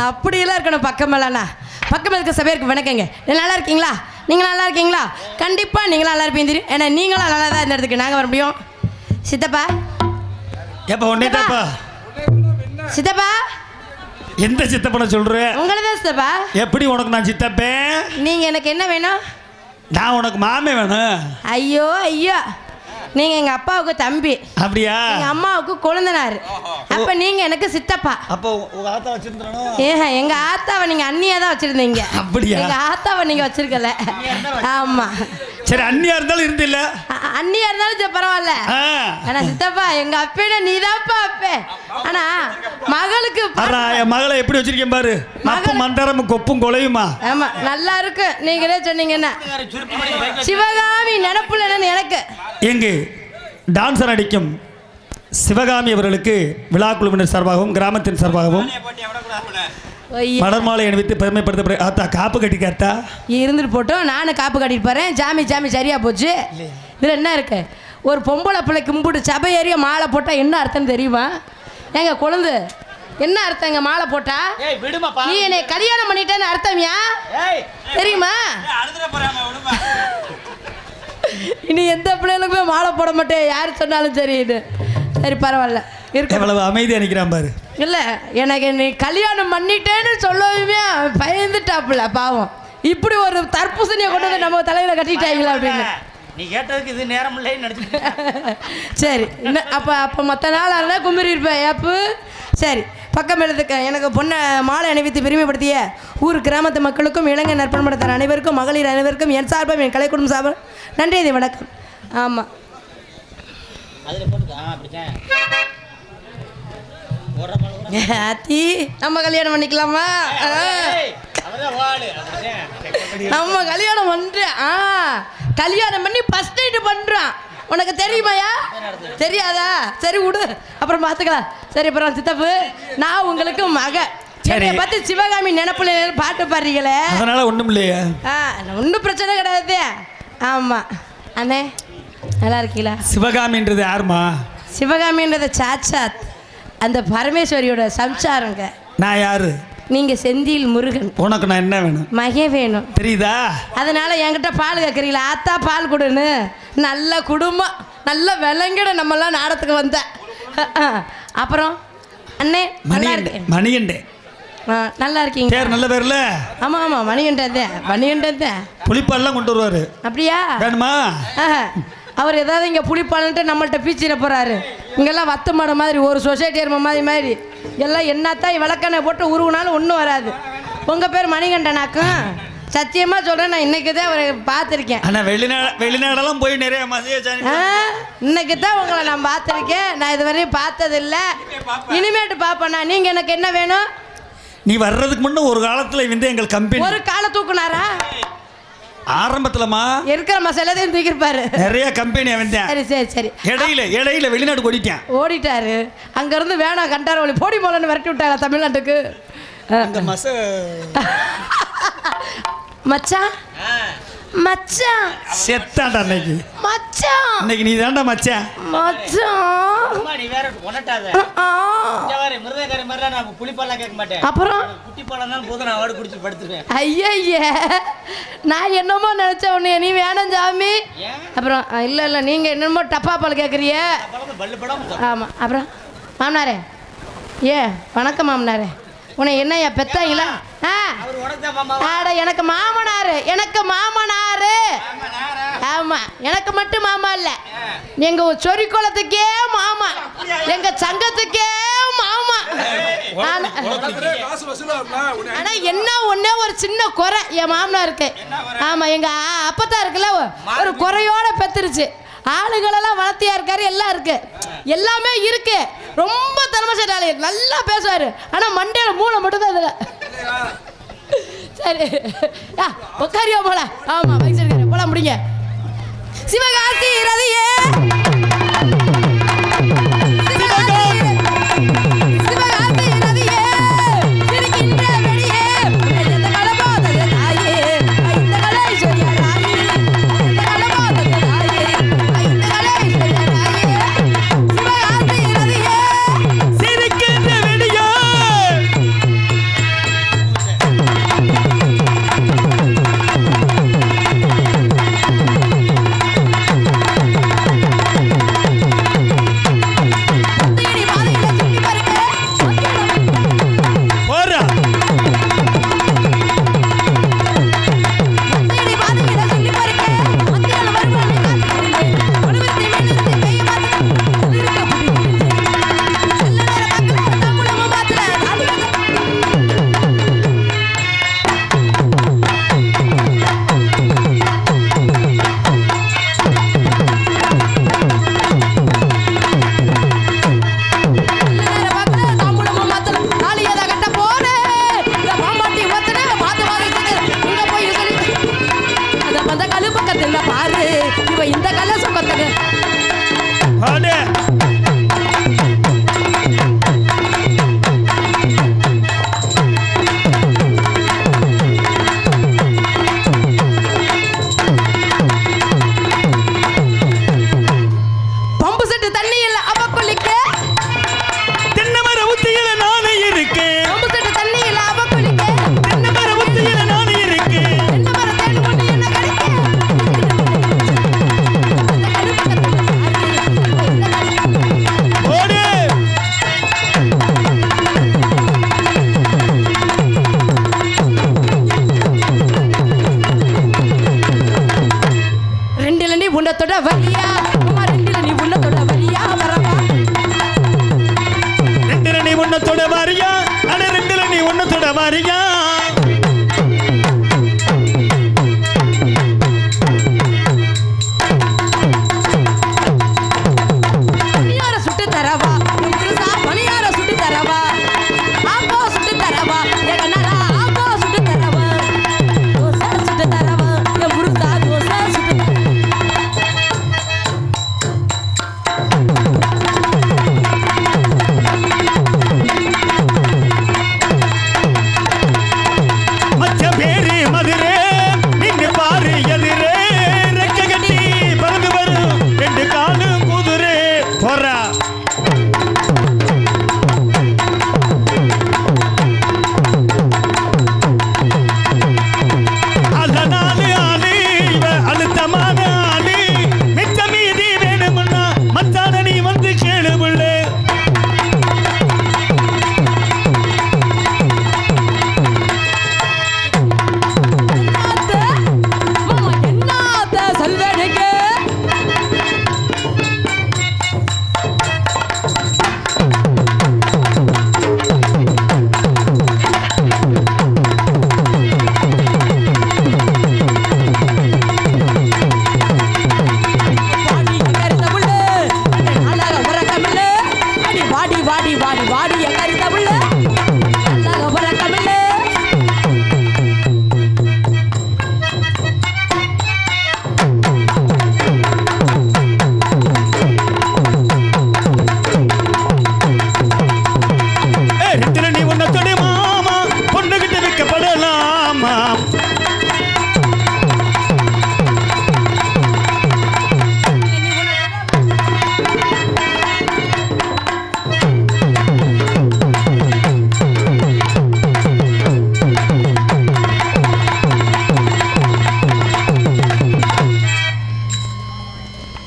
அப்படியெல்லாம் இருக்கணும். பக்கமெல்லாம்ண்ணா பக்கம் இருக்க சபையருக்கு வணக்கங்க. நல்லா இருக்கீங்களா? நீங்கள் நல்லா இருக்கீங்களா? கண்டிப்பாக நீங்களும் நல்லா இருப்பீங்க தெரியும். ஏன்னா நீங்களும் நல்லா தான் இந்த இடத்துக்கு நாங்கள் வர முடியும். சித்தப்பா எப்போ ஒன்னேட்டாப்பா சித்தப்பா எந்த சித்தப்பனை சொல்கிறேன்? உங்களை தான் சித்தப்பா. எப்படி உனக்கு நான் சித்தப்பேன்? நீங்கள் எனக்கு என்ன வேணும்? நான் உனக்கு மாமே வேணும். ஐயோ ஐயோ, நீங்கள் எங்கள் அப்பாவுக்கு தம்பி. அப்படியா? எங்கள் அம்மாவுக்கு கொழுந்தனார். அப்போ நீங்கள் எனக்கு சித்தப்பா. அப்போ உங்கள் ஆத்தா வச்சுருந்தோம். எங்கள் ஆத்தாவை நீங்கள் அண்ணியாக தான் வச்சுருந்தீங்க. அப்படியா? எங்கள் ஆத்தாவை நீங்கள் வச்சுருக்கல. ஆமாம். சரி, அண்ணியா இருந்தாலும் இருந்தில்ல. அண்ணியா இருந்தாலும் சரி பரவாயில்ல. ஆனா சித்தப்பா எங்க அப்பேன நீதான்ப்பா அப்பே. ஆனா மகளுக்கு என் மகளை எப்படி வச்சிருக்கேன் பாரு. மப்பும் மந்தரமும் கொப்பும் கொலையுமா. ஆமா நல்லா இருக்கு. நீங்களே சொன்னீங்கன்னா சிவகாமி நினப்புல எனக்கு எங்கு டான்சர் அடிக்கும் சிவகாமி அவர்களுக்கு விழா குழுவினர் சார்பாகவும் கிராமத்தின் சார்பாகவும் மலர் மாலை அணிவித்து பெருமைப்படுத்த. ஆத்தா காப்பு கட்டிக்காத்தா இருந்துட்டு போட்டோம். நானும் காப்பு கட்டிட்டு போறேன். ஜாமி ஜாமி சரியா போச்சு. இதுல என்ன இருக்கு? ஒரு பொம்பளை பிள்ளை கும்பிட்டு சபை ஏறிய மாலை போட்டா என்ன அர்த்தம் தெரியுமா? எங்க குழந்தை என்ன அர்த்தங்க மாலை போட்டா? நீ என்னை கல்யாணம் பண்ணிட்டேன்னு அர்த்தம்யா தெரியுமா? இனி எந்த பிள்ளைகளுக்குமே மாலை போட மாட்டேன் யாரு சொன்னாலும் சரி. இது சரி பரவாயில்ல இருக்கு. எவ்வளவு அமைதியா நிற்கிறான் பாரு. இல்லை எனக்கு நீ கல்யாணம் பண்ணிட்டேன்னு சொல்லவுமே பயந்துட்டாப்புல பாவம். இப்படி ஒரு தர்பூசணியை கொண்டு வந்து நம்ம தலையில் கட்டிட்டாங்களா அப்படின்னு நீ கேட்டதுக்கு இது நேரம் இல்லைன்னு நினச்சி. சரி அப்போ மற்ற நாளாக இருந்தால் கும்பிரி இருப்பேன் ஏப்பு. சரி பக்கம் எழுதுக்க. எனக்கு பொண்ணை மாலை அணிவித்து பெருமைப்படுத்திய ஊர் கிராமத்து மக்களுக்கும் இளைஞர் நற்பண்படுத்துகிற அனைவருக்கும் மகளிர் அனைவருக்கும் என் சார்பம் என் கலை குடும்பம் சார்பம் நன்றி. இது வணக்கம். ஆமாம் ஆத்தி நம்ம கல்யாணம் பண்ணிக்கலாமா? நம்ம கல்யாணம் பண்ணுறேன். கல்யாணம் பண்ணி ஃபர்ஸ்ட் நைட்டு பண்ணுறான். உனக்கு தெரியுமாயா? தெரியாதா? சரி விடு அப்புறம் பார்த்துக்கலாம். சரி அப்புறம் சித்தப்பு நான் உங்களுக்கு மக என்னை பார்த்து சிவகாமி நினப்புல பாட்டு பாடுறீங்களே, அதனால ஒன்றும் இல்லையா? ஒன்றும் பிரச்சனை கிடையாது. ஆமாம் அண்ணே நல்லா இருக்கீங்களா? சிவகாமின்றது யாருமா? சிவகாமின்றது சாட்சாத் அந்த பரமேஸ்வரியோட சம்சாரங்க. நான் யாரு? நீங்க செந்தில் முருகன். உனக்கு நான் என்ன வேணும்? மகே வேணும் தெரியுதா? அதனால என்கிட்ட பால் கேட்குறீங்களா? ஆத்தா பால் கொடுன்னு. நல்ல குடும்பம் நல்ல விலங்கிட நம்மெல்லாம் நாடத்துக்கு வந்த. அப்புறம் அண்ணே மணிகண்டே நல்லா இருக்கீங்க? பேர் நல்ல பேர்ல. ஆமா ஆமா மணிகண்டே மணிகண்டே. புளிப்பால்லாம் கொண்டு வருவாரு. அப்படியா? வேணுமா? அவர் ஏதாவது இங்கே புளிப்பாலன்ட்டு நம்மள்கிட்ட பீச்சிட போகிறாரு. இங்கெல்லாம் வத்த மாட மாதிரி ஒரு சொசைட்டி இரும மாதிரி எல்லாம் என்னத்தான் விளக்கணை போட்டு உருவினாலும் ஒன்றும் வராது. உங்கள் பேர் மணிகண்டனாக்கும் சத்தியமாக சொல்கிறேன். நான் இன்றைக்கி தான் அவரை பார்த்துருக்கேன். ஆனால் வெளிநாடெல்லாம் போய் நிறைய இன்னைக்கு தான் உங்களை நான் பார்த்துருக்கேன். நான் இதுவரையும் பார்த்ததில்லை. இனிமேட்டு பார்ப்பேண்ணா. நீங்கள் எனக்கு என்ன வேணும்? நீ வர்றதுக்கு முன்னே ஒரு காலத்தில் வந்து எங்கள் கம்பெனி ஒரு காலை தூக்குனாரா? ஆரம்பத்துலமா இருக்கிற மசாலாதையும் தூக்கிருப்பாரு. நிறைய கம்பெனி வந்தேன். சரி சரி சரி. இடையில வெளிநாடு ஓடிட்டாரு. அங்கிருந்து வேணாம் கண்டார வழி போடி மோலன்னு விரட்டி விட்டாங்க தமிழ்நாட்டுக்கு. மச்சான் மச்சான் செத்தாண்டா இன்னைக்கு. மச்சான் இன்னைக்கு நீ தாண்டா மச்சான். மச்சான் நீ வேற ஒனட்டாத. மிருதகாரி மாதிரி நான் புளிப்பாலாம் கேட்க மாட்டேன். அப்புறம் குட்டி பாலாம் போது நான் வாடு குடிச்சு படுத்துருவேன். ஐய நான் என்னமோ நினைச்ச உன்னை நீ வேணாம் சாமி. அப்புறம் இல்லை நீங்க என்னமோ டப்பா பால் கேட்குறிய. ஆமாம். அப்புறம் மாமனாரே வணக்கம் மாமனாரே. உன்னை என்னையா பெத்தாங்களா? எனக்கு மாமனாரு. ஆமா எனக்கு மட்டும் மாமா இல்ல, எங்க சொறி குளத்துக்கே மாமா, எங்க சங்கத்துக்கே மாமா. ஆனா என்ன ஒன்னே ஒரு சின்ன குறை என் மாமனா இருக்கு. ஆமா எங்க அப்பத்தான் இருக்குல்ல ஒரு குறையோட பெத்துருச்சு. ஆளுகளெல்லாம் வளர்த்தியா இருக்காரு, எல்லாம் இருக்கு, எல்லாமே இருக்கு. ரொம்ப திறமைசாலி, நல்லா பேசுவாரு. ஆனா மண்டையில மூளை மட்டும் தான் அதுல. சரி உட்காரியா போல. ஆமா வயசு போல முடிங்க. சிவகாசி ரதியே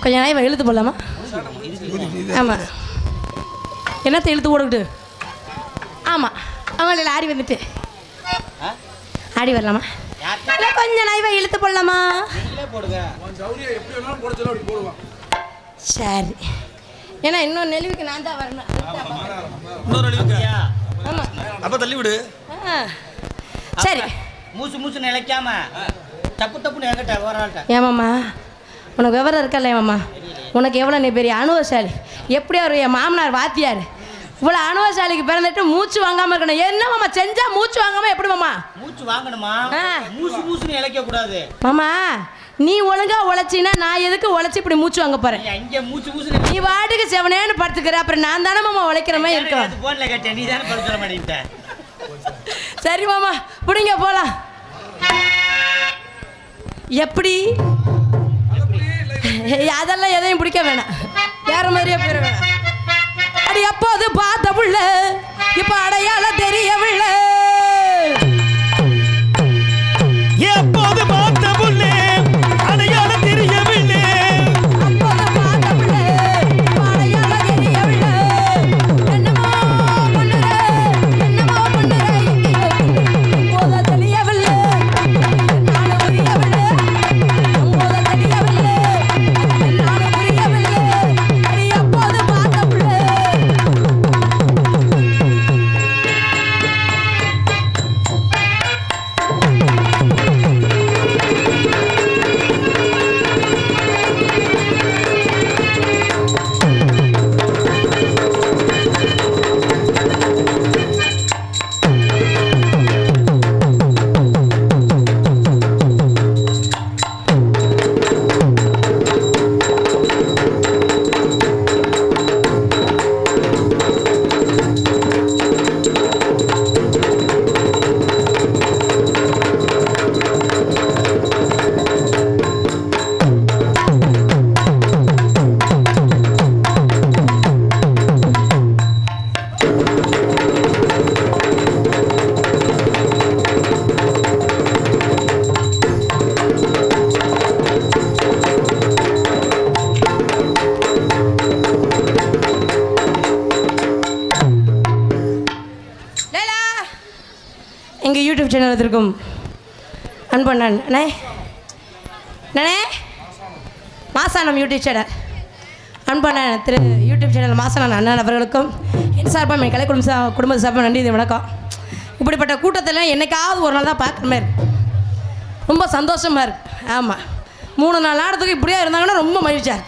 கொஞ்சம் நாய் இழுத்து போடலாமா? ஆமாம், என்னத்தை இழுத்து போட்டுக்கிட்டு? ஆமாம், அவங்கள ஆடி வந்துட்டு ஆடி வரலாமா? இல்லை கொஞ்சம் நாய்வை இழுத்து போடலாமா? சரி, ஏன்னா இன்னொரு நெளிவுக்கு நான் தான் வரணும். ஆமாம், அப்போ தள்ளி விடு. சரி, மூச்சு மூச்சு நிலைக்காம தப்பு தப்புன்னு என்கிட்ட ஒரு ஆள்கிட்ட. ஏமாம்மா உனக்கு விவரம் இருக்கல்ல? ஏமாம்மா உனக்கு எவ்வளோ நீ பெரிய அனுபவசாலி. எப்படி அவர் என் மாமனார் வாத்தியார் இவ்வளோ அனுபவசாலிக்கு பிறந்துட்டு மூச்சு வாங்காமல் இருக்கணும். என்ன மாமா செஞ்சால் மூச்சு வாங்காமல் எப்படி மாமா? மூச்சு வாங்கணுமா? மூச்சு மூச்சுன்னு இழைக்க கூடாது மாமா. நீ ஒழுங்கா உழைச்சின்னா நான் எதுக்கு உழைச்சி இப்படி மூச்சு வாங்க போறேன்? இங்கே மூச்சு மூச்சு நீ வாட்டுக்கு செவனேன்னு படுத்துக்கிற, அப்புறம் நான் தானே மாமா உழைக்கிற மாதிரி இருக்கேன். போன்ல கேட்டேன், நீ தானே படுத்து சொல்ல மாட்டேங்கிட்ட. சரி மாமா, பிடிங்க போலாம். எப்படி அதெல்லாம் எதையும் பிடிக்க வேணாம், வேற மாதிரியே போயிட வேணாம். அது எப்போது பார்த்த புள்ள இப்ப அடையாளம் தெரியவில்லை. எப்போது பார்த்த புள்ளே அடையாளம் தெரியவில்லை. அப்போது பார்த்த புள்ள இப்ப அடையாளம் தெரியவில்லை. என்னமோ பண்ணுற போத தெரியவில்லை. நானும் புரியவில்லை, போத தெரியவில்லை. நானும் புரியவில்லை. அது எப்போது பார்த்த புள்ள. எங்கள் யூடியூப் சேனலத்திற்கும் அன்பண்ணே அண்ணே மாசானம் யூடியூப் சேனல் அன்பண்ண திரு யூடியூப் சேனல் மாசானம் அண்ணன் அவர்களுக்கும் என் சார்பாக என் கலை குடும்ப சார்பாக நன்றி. இது வணக்கம். இப்படிப்பட்ட கூட்டத்தில் என்னைக்காவது ஒரு நாள் தான் பார்க்குற மாதிரி ரொம்ப சந்தோஷமாக இருக்குது. ஆமாம், 3-4 நாளத்துக்கு இப்படியே இருந்தாங்கன்னா ரொம்ப மகிழ்ச்சியாக இருக்குது.